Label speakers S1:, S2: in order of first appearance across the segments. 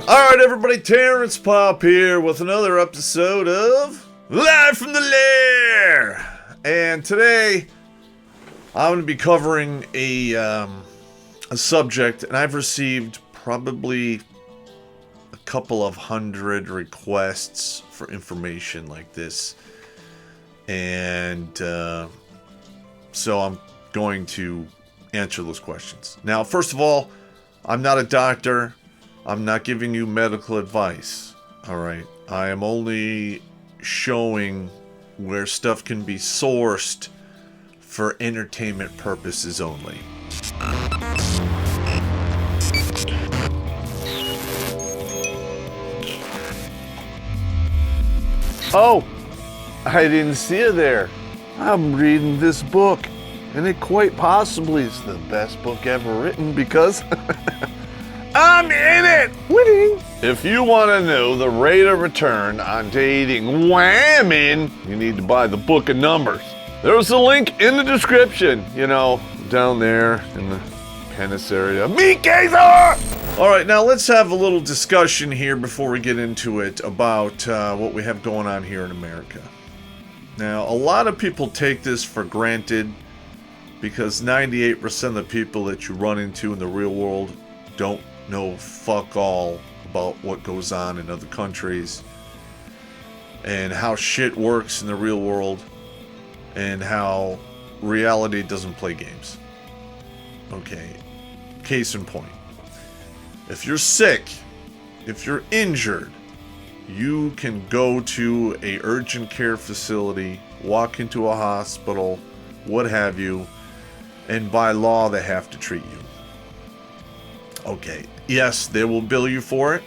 S1: Alright everybody, Terrence Popp here with another episode of Live from the Lair! And today, I'm going to be covering a subject, and I've received probably a couple of hundred requests for information like this. And so I'm going to answer those questions. Now, first of all, I'm not a doctor. I'm not giving you medical advice, alright? I am only showing where stuff can be sourced for entertainment purposes only.
S2: Oh, I didn't see you there. I'm reading this book, and it quite possibly is the best book ever written because I'm in it! Winning! If you want to know the rate of return on dating women, you need to buy the Book of Numbers. There's a link in the description, you know, down there in the penis area. Meet Gazer!
S1: Alright, now let's have a little discussion here before we get into it about what we have going on here in America. Now, a lot of people take this for granted because 98% of the people that you run into in the real world don't know fuck all about what goes on in other countries and how shit works in the real world and how reality doesn't play games. Okay, case in point. If you're sick, if you're injured, you can go to a urgent care facility, walk into a hospital, what have you, and by law they have to treat you. Okay, yes, they will bill you for it,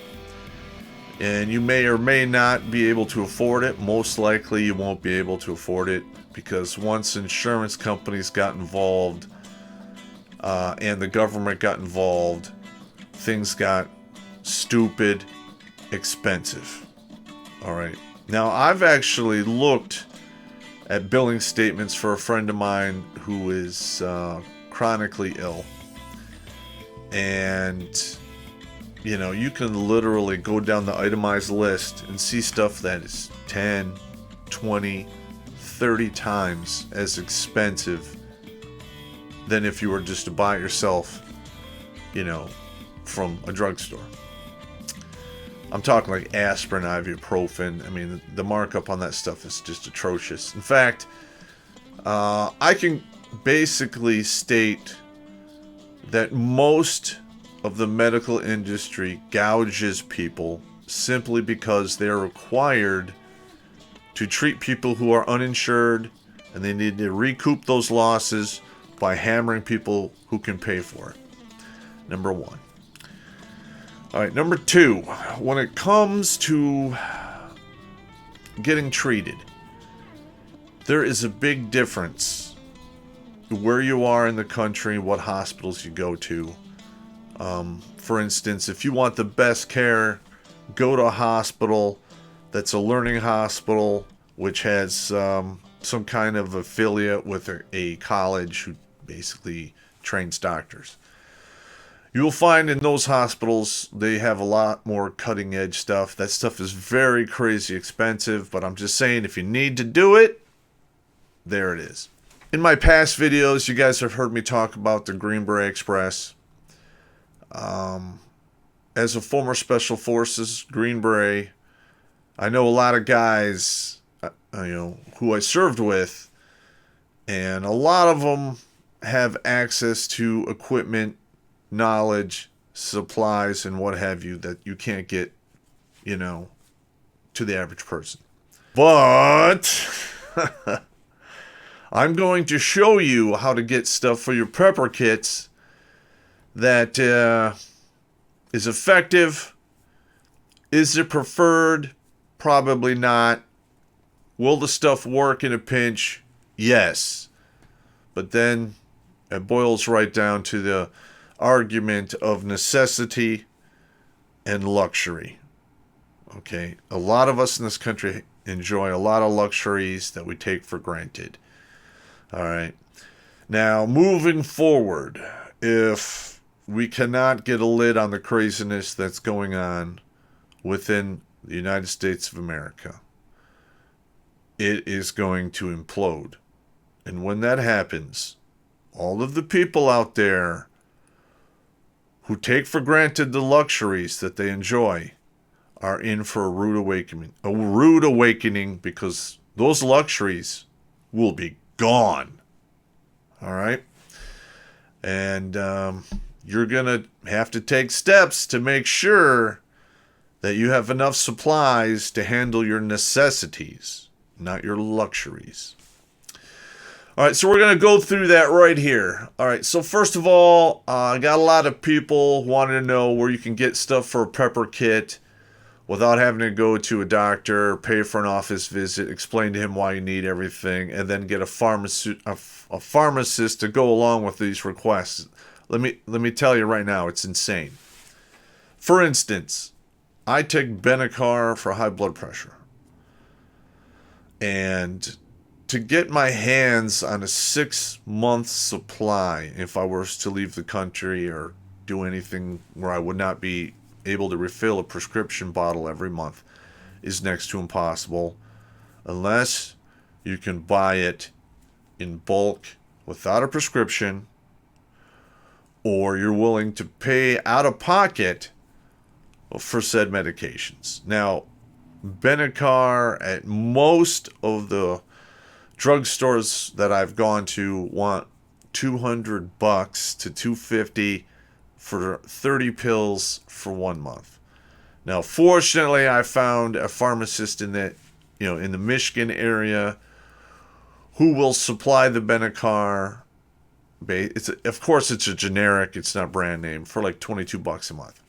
S1: and you may or may not be able to afford it. Most likely you won't be able to afford it because once insurance companies got involved and the government got involved, things got stupid expensive. Alright, now I've actually looked at billing statements for a friend of mine who is chronically ill. And, you know, you can literally go down the itemized list and see stuff that is 10, 20, 30 times as expensive than if you were just to buy it yourself, you know, from a drugstore. I'm talking like aspirin, ibuprofen. I mean, the markup on that stuff is just atrocious. In fact, I can basically state that most of the medical industry gouges people simply because they're required to treat people who are uninsured, and they need to recoup those losses by hammering people who can pay for it. Number one. Alright, number two. When it comes to getting treated, there is a big difference where you are in the country, what hospitals you go to. For instance, if you want the best care, go to a hospital that's a learning hospital, which has some kind of affiliate with a college who basically trains doctors. You'll find in those hospitals, they have a lot more cutting edge stuff. That stuff is very crazy expensive, but I'm just saying if you need to do it, there it is. In my past videos, you guys have heard me talk about the Green Beret Express. As a former Special Forces Green Beret, I know a lot of guys, who I served with, and a lot of them have access to equipment, knowledge, supplies, and what have you that you can't get, to the average person. But I'm going to show you how to get stuff for your prepper kits that is effective. Is it preferred? Probably not. Will the stuff work in a pinch? Yes. But then it boils right down to the argument of necessity and luxury. Okay? A lot of us in this country enjoy a lot of luxuries that we take for granted. All right. Now, moving forward, if we cannot get a lid on the craziness that's going on, within the United States of America, it is going to implode. And when that happens, all of the people out there who take for granted the luxuries that they enjoy are in for a rude awakening. A rude awakening, because those luxuries will be gone. All right? And you're going to have to take steps to make sure that you have enough supplies to handle your necessities, not your luxuries. All right, so we're going to go through that right here. All right, so first of all, I got a lot of people wanting to know where you can get stuff for a prepper kit without having to go to a doctor, pay for an office visit, explain to him why you need everything, and then get a pharmacist to go along with these requests. Let me tell you right now, it's insane. For instance, I take Benicar for high blood pressure. And to get my hands on a 6-month supply, if I were to leave the country or do anything where I would not be able to refill a prescription bottle every month, is next to impossible unless you can buy it in bulk without a prescription, or you're willing to pay out of pocket for said medications. Now, Benicar at most of the drugstores that I've gone to want $200 to $250 for 30 pills for 1 month. Now, fortunately, I found a pharmacist in that, in the Michigan area who will supply the Benicar. Of course, it's a generic, it's not brand name, for like $22 a month.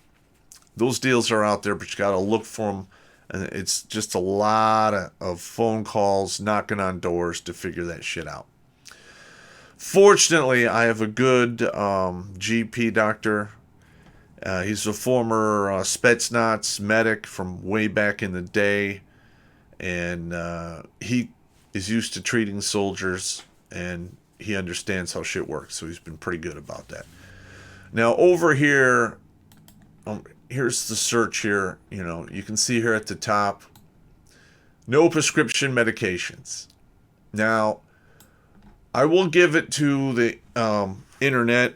S1: Those deals are out there, but you got to look for them. And it's just a lot of phone calls, knocking on doors to figure that shit out. Fortunately, I have a good GP doctor. He's a former Spetsnaz medic from way back in the day. And he is used to treating soldiers, and he understands how shit works. So he's been pretty good about that. Now, over here, here's the search here. You can see here at the top, no prescription medications. Now, I will give it to the internet,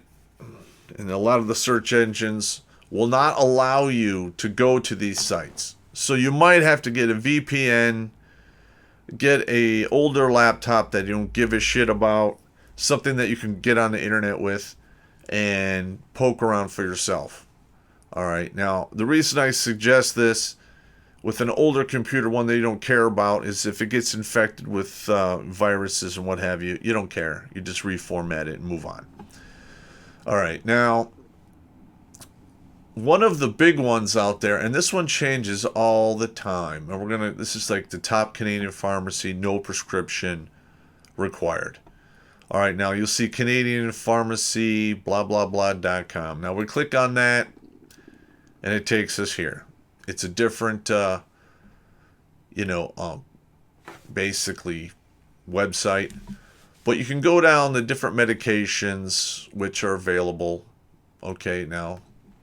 S1: and a lot of the search engines will not allow you to go to these sites. So you might have to get a VPN, get a older laptop that you don't give a shit about, something that you can get on the internet with, and poke around for yourself. All right. Now, the reason I suggest this with an older computer, one that you don't care about, is if it gets infected with viruses and what have you, you don't care. You just reformat it and move on. All right. Now, one of the big ones out there, and this one changes all the time, and this is like the top Canadian pharmacy, no prescription required. All right. Now, you'll see Canadian pharmacy, blah, blah, blah.com. Now, we click on that, and it takes us here. It's a different, basically website. But you can go down the different medications which are available. Okay, now,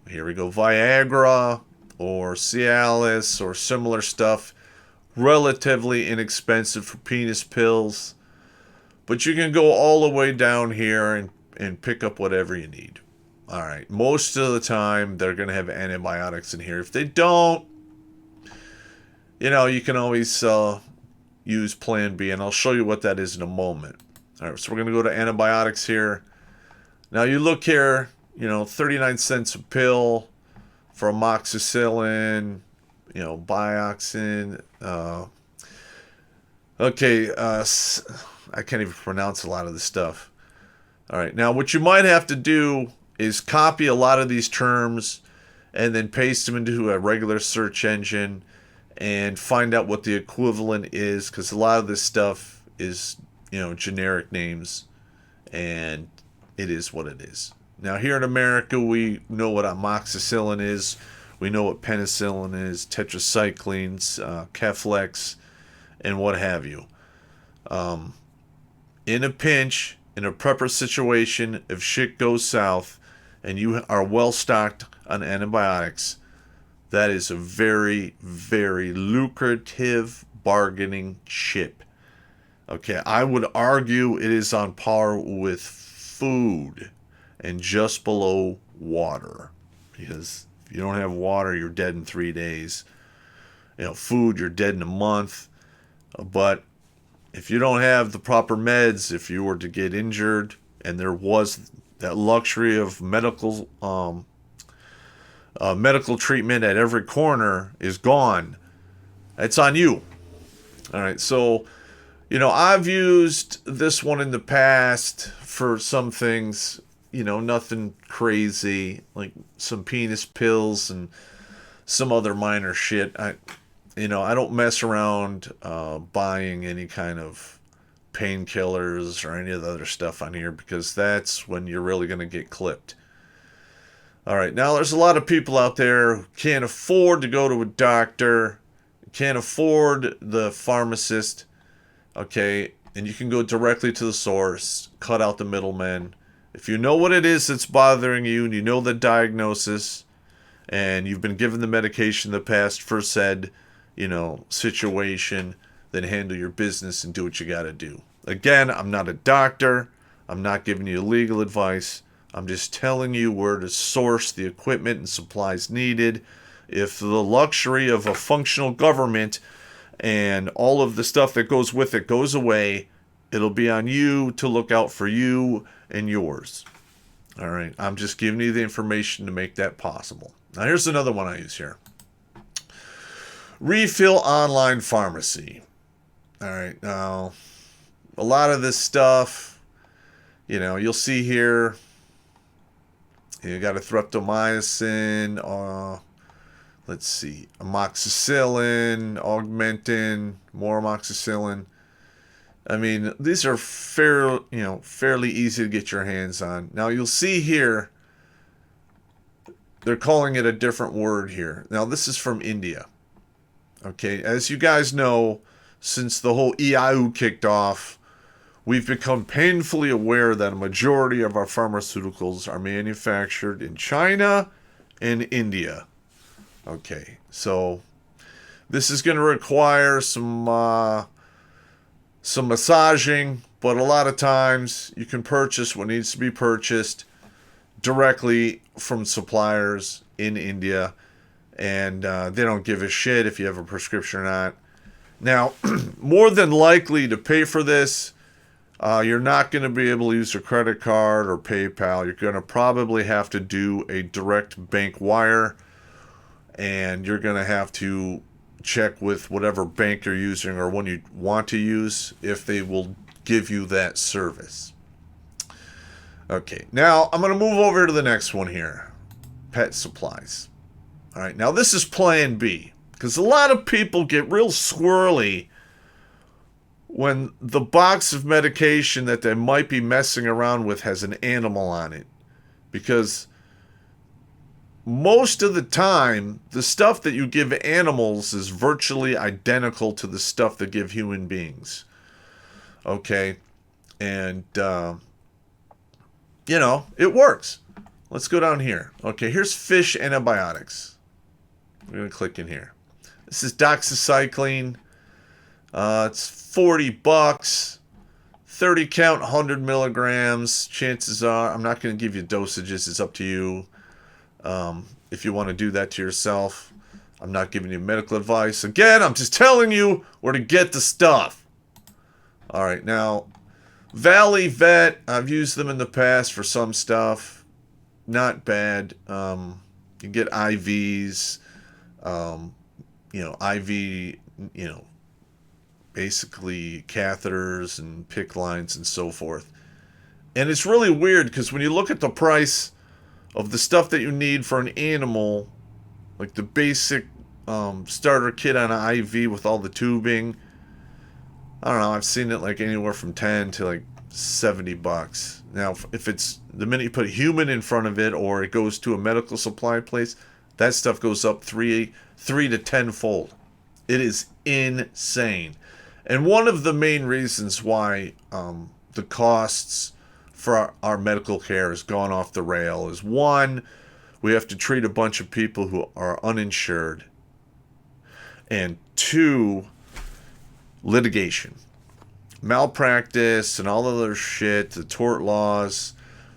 S1: here we go. Viagra or Cialis or similar stuff. Relatively inexpensive for penis pills. But you can go all the way down here and pick up whatever you need. All right. Most of the time, they're going to have antibiotics in here. If they don't, you can always use Plan B, and I'll show you what that is in a moment. All right. So we're going to go to antibiotics here. Now, you look here, 39 cents a pill for amoxicillin, Bioxin. I can't even pronounce a lot of this stuff. All right. Now, what you might have to do is copy a lot of these terms and then paste them into a regular search engine and find out what the equivalent is, because a lot of this stuff is, generic names, and it is what it is. Now, here in America, we know what amoxicillin is. We know what penicillin is, tetracyclines, Keflex, and what have you. In a pinch, in a prepper situation, if shit goes south and you are well stocked on antibiotics, that is a very, very lucrative bargaining chip. Okay, I would argue it is on par with food and just below water. Because if you don't have water, you're dead in 3 days. Food, you're dead in a month. But if you don't have the proper meds, if you were to get injured, and there was that luxury of medical treatment at every corner is gone, it's on you. All right, so I've used this one in the past for some things, nothing crazy, like some penis pills and some other minor shit. I don't mess around buying any kind of painkillers or any of the other stuff on here, because that's when you're really going to get clipped. All right, now there's a lot of people out there who can't afford to go to a doctor, can't afford the pharmacist, okay, and you can go directly to the source, cut out the middlemen. If you know what it is that's bothering you, and you know the diagnosis, and you've been given the medication in the past for said, situation, then handle your business and do what you got to do. Again, I'm not a doctor. I'm not giving you legal advice. I'm just telling you where to source the equipment and supplies needed. If the luxury of a functional government and all of the stuff that goes with it goes away, it'll be on you to look out for you and yours. All right, I'm just giving you the information to make that possible. Now, here's another one I use here. Refill online pharmacy. All right, now, a lot of this stuff, you'll see here, you got a streptomycin, let's see, amoxicillin, augmentin, more amoxicillin. I mean, these are fairly easy to get your hands on. Now, you'll see here, they're calling it a different word here. Now, this is from India. Okay, as you guys know, since the whole EIU kicked off, we've become painfully aware that a majority of our pharmaceuticals are manufactured in China and India. Okay, so this is going to require some massaging, but a lot of times you can purchase what needs to be purchased directly from suppliers in India, and they don't give a shit if you have a prescription or not. Now, more than likely to pay for this, you're not going to be able to use your credit card or PayPal. You're going to probably have to do a direct bank wire, and you're going to have to check with whatever bank you're using or one you want to use if they will give you that service. Okay, now I'm going to move over to the next one here. Pet supplies. All right, now this is plan B, because a lot of people get real squirrely when the box of medication that they might be messing around with has an animal on it. Because most of the time, the stuff that you give animals is virtually identical to the stuff that give human beings. Okay? And, it works. Let's go down here. Okay, here's fish antibiotics. We're going to click in here. This is doxycycline. It's $40. 30 count, 100 milligrams. Chances are, I'm not going to give you dosages. It's up to you. If you want to do that to yourself. I'm not giving you medical advice. Again, I'm just telling you where to get the stuff. All right, now, Valley Vet, I've used them in the past for some stuff. Not bad. You get IVs, basically catheters and PICC lines and so forth. And it's really weird because when you look at the price of the stuff that you need for an animal, like the basic starter kit on an IV with all the tubing, I don't know, I've seen it like anywhere from 10 to like $70. Now, if it's the minute you put a human in front of it or it goes to a medical supply place, that stuff goes up 3 to 10 fold. It is insane. And one of the main reasons why the costs for our medical care has gone off the rail is, one, we have to treat a bunch of people who are uninsured. And 2, litigation. Malpractice and all other shit, the tort laws.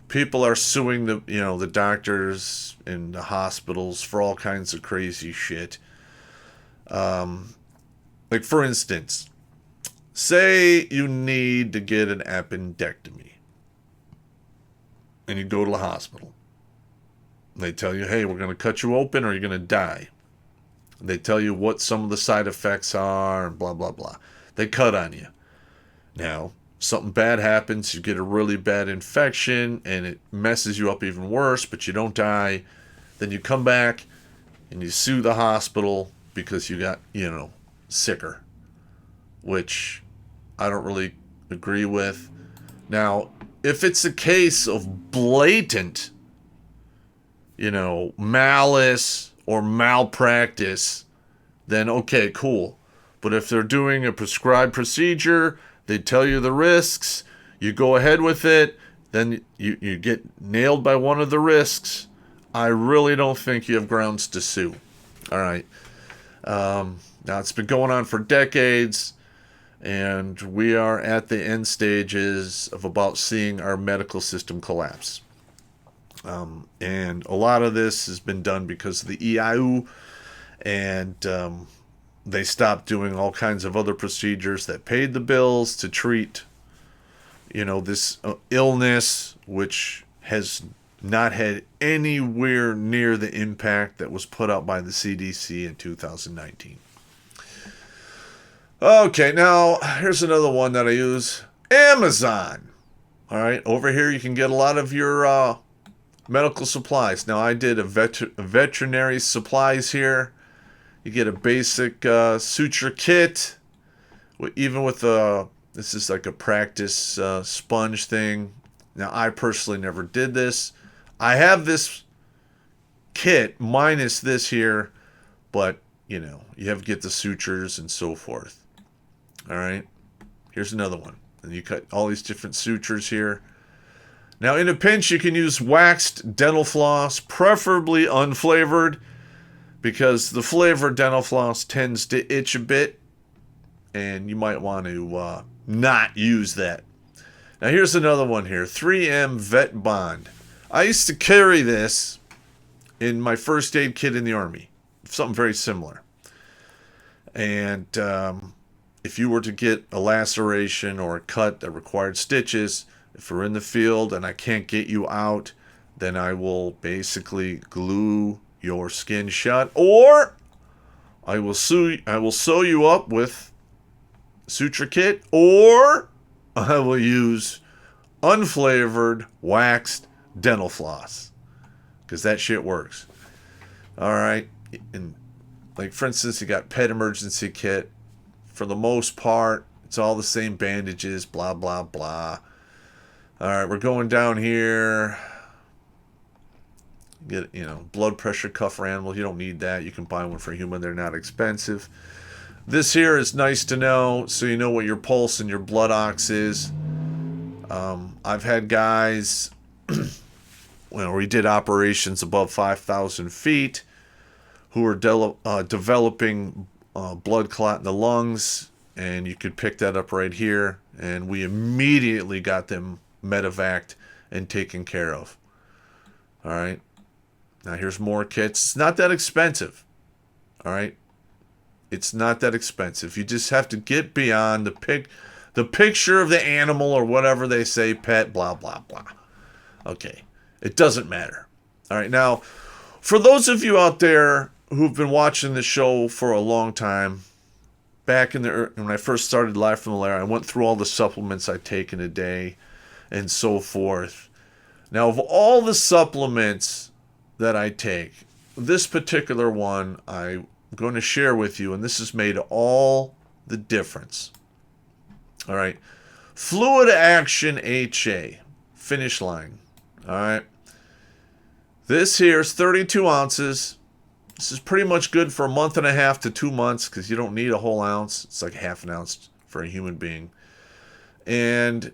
S1: People are suing the doctors and the hospitals for all kinds of crazy shit. Like, for instance, say you need to get an appendectomy. And you go to the hospital. They tell you, hey, we're going to cut you open or you're going to die. They tell you what some of the side effects are and blah, blah, blah. They cut on you. Now, something bad happens, you get a really bad infection, and it messes you up even worse, but you don't die. Then you come back, and you sue the hospital because you got, sicker. Which I don't really agree with. Now, if it's a case of blatant, malice or malpractice, then okay, cool. But if they're doing a prescribed procedure, they tell you the risks, you go ahead with it, then you get nailed by one of the risks, I really don't think you have grounds to sue. All right. Now, it's been going on for decades, and we are at the end stages of about seeing our medical system collapse. And a lot of this has been done because of the EIU, and they stopped doing all kinds of other procedures that paid the bills to treat, this illness, which has not had anywhere near the impact that was put out by the CDC in 2019. Okay, now here's another one that I use. Amazon. All right, over here you can get a lot of your medical supplies. Now, I did a veterinary supplies here. You get a basic suture kit, even with this is like a practice sponge thing. Now, I personally never did this. I have this kit minus this here, but, you have to get the sutures and so forth. All right, here's another one. And you cut all these different sutures here. Now, in a pinch, you can use waxed dental floss, preferably unflavored, because the flavored dental floss tends to itch a bit, and you might want to not use that. Now, here's another one here, 3M Vet Bond. I used to carry this in my first aid kit in the Army, something very similar. And if you were to get a laceration or a cut that required stitches, if we're in the field and I can't get you out, then I will basically glue your skin shut, or I will sew you up with suture kit, or I will use unflavored waxed dental floss, because that shit works. All right, and like for instance, you got pet emergency kit. For the most part, it's all the same bandages, blah blah blah. All right, we're going down here. Get, blood pressure cuff for animals. You don't need that. You can buy one for human. They're not expensive. This here is nice to know, so you know what your pulse and your blood ox is. I've had guys, when we did operations above 5,000 feet, who are developing blood clot in the lungs, and you could pick that up right here, and we immediately got them medevaced and taken care of. All right. Now here's more kits. It's not that expensive. All right. It's not that expensive. You just have to get beyond the picture of the animal or whatever they say, pet, blah, blah, blah. Okay. It doesn't matter. All right. Now, for those of you out there who've been watching the show for a long time, back when I first started live from the Lair, I went through all the supplements I take in a day and so forth. Now, of all the supplements that I take, this particular one I'm going to share with you, and this has made all the difference. All right. Fluid Action HA. Finish line. All right. This here is 32 ounces. This is pretty much good for a month and a half to 2 months, because you don't need a whole ounce. It's like half an ounce for a human being. And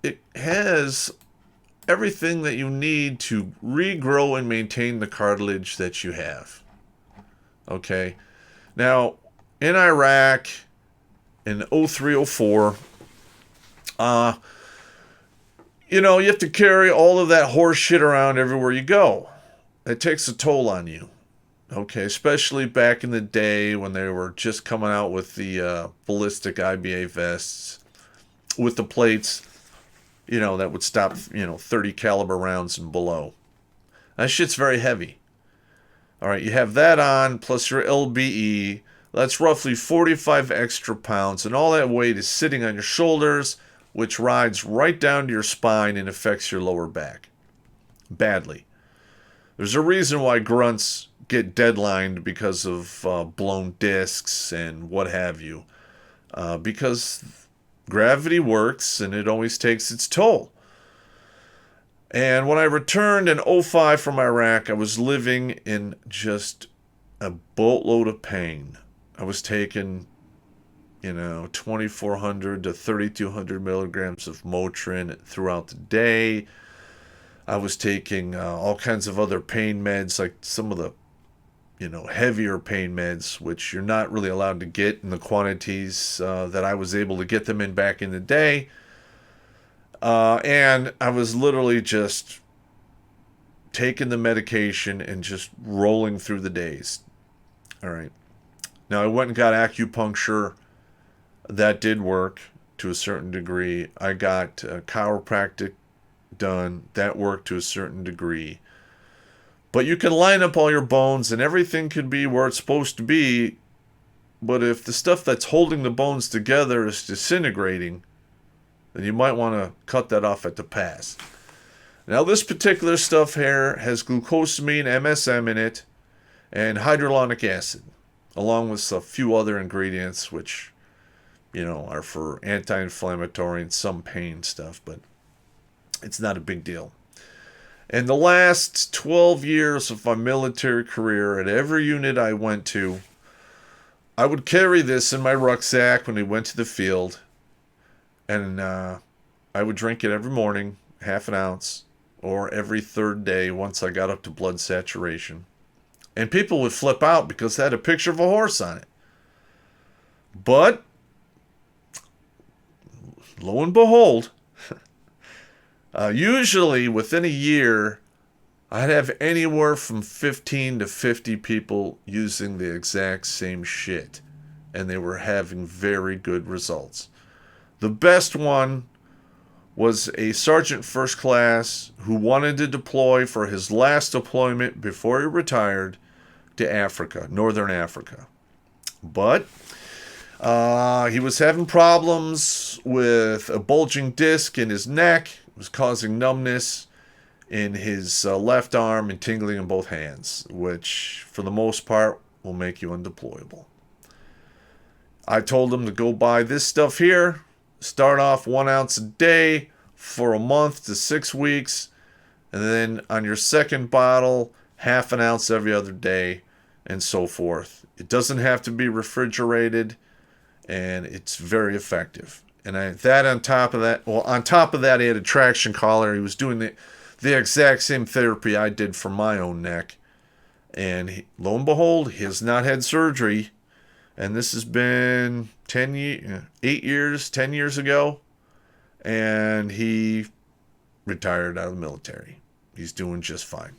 S1: it has everything that you need to regrow and maintain the cartilage that you have. Okay. Now, in Iraq, in 0304, you have to carry all of that horse shit around everywhere you go. It takes a toll on you. Okay, especially back in the day when they were just coming out with the ballistic IBA vests with the plates, that would stop, 30 caliber rounds and below. That shit's very heavy. All right, you have that on, plus your LBE. That's roughly 45 extra pounds, and all that weight is sitting on your shoulders, which rides right down to your spine and affects your lower back. Badly. There's a reason why grunts get deadlined because of blown discs and what have you. Because gravity works and it always takes its toll. And when I returned in 05 from Iraq, I was living in just a boatload of pain. I was taking, 2,400 to 3,200 milligrams of Motrin throughout the day. I was taking all kinds of other pain meds, like some of the, heavier pain meds, which you're not really allowed to get in the quantities that I was able to get them in back in the day. And I was literally just taking the medication and just rolling through the days. All right. Now, I went and got acupuncture. That did work to a certain degree. I got chiropractic done. That worked to a certain degree. But you can line up all your bones and everything could be where it's supposed to be. But if the stuff that's holding the bones together is disintegrating, then you might want to cut that off at the pass. Now, this particular stuff here has glucosamine, MSM in it, and hyaluronic acid, along with a few other ingredients, which, are for anti-inflammatory and some pain stuff, but it's not a big deal. In the last 12 years of my military career, at every unit I went to, I would carry this in my rucksack when we went to the field, and I would drink it every morning, half an ounce, or every third day once I got up to blood saturation. And people would flip out because it had a picture of a horse on it. But, lo and behold, usually within a year, I'd have anywhere from 15 to 50 people using the exact same shit. And they were having very good results. The best one was a sergeant first class who wanted to deploy for his last deployment before he retired to Africa, Northern Africa. But he was having problems with a bulging disc in his neck. It was causing numbness in his left arm and tingling in both hands, which for the most part will make you undeployable. I told him to go buy this stuff here. Start off 1 ounce a day for a month to 6 weeks. And then on your second bottle, half an ounce every other day, and so forth. It doesn't have to be refrigerated, and it's very effective. And on top of that, he had a traction collar. He was doing the exact same therapy I did for my own neck. And lo and behold, he has not had surgery. And this has been 10 years ago. And he retired out of the military. He's doing just fine.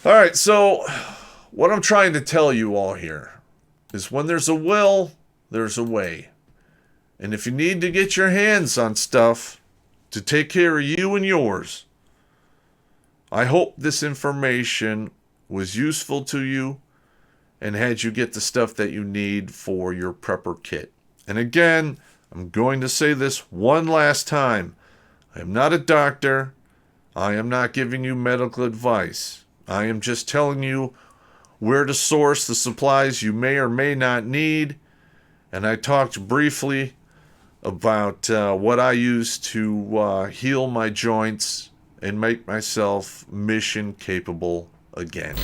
S1: All right, so what I'm trying to tell you all here is when there's a will, there's a way. And if you need to get your hands on stuff to take care of you and yours, I hope this information was useful to you and had you get the stuff that you need for your prepper kit. And again, I'm going to say this one last time. I am not a doctor. I am not giving you medical advice. I am just telling you where to source the supplies you may or may not need. And I talked briefly about what I use to heal my joints and make myself mission capable again.